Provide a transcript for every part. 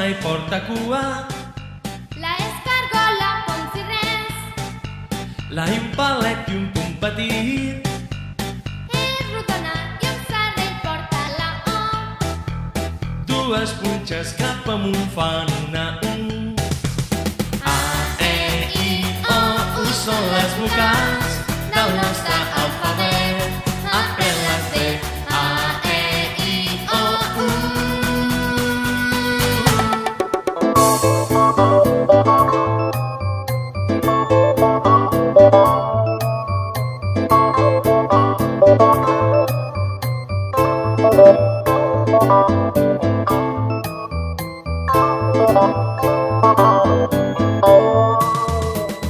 dona i porta cua. La escargola com si res. La i un palet i un punt petit. És rodona i un serrell porta la O. Dues punxes cap amunt fan una U. A, E, I, O, U són les vocals del nostre alfabet. A, P, les D, A, E, I, O, U.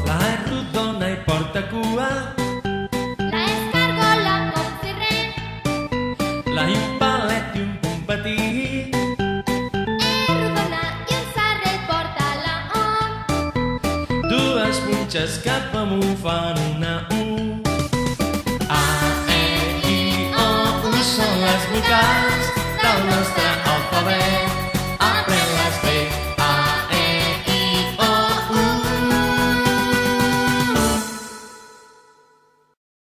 La E rodona i porta cua. La escargola com si res. La I un palet i un punt petit. És rodona i un serrell porta la O. Dues punxes cap amunt fan una U. A, E, I, O, U són les vocals del nostre alfabet.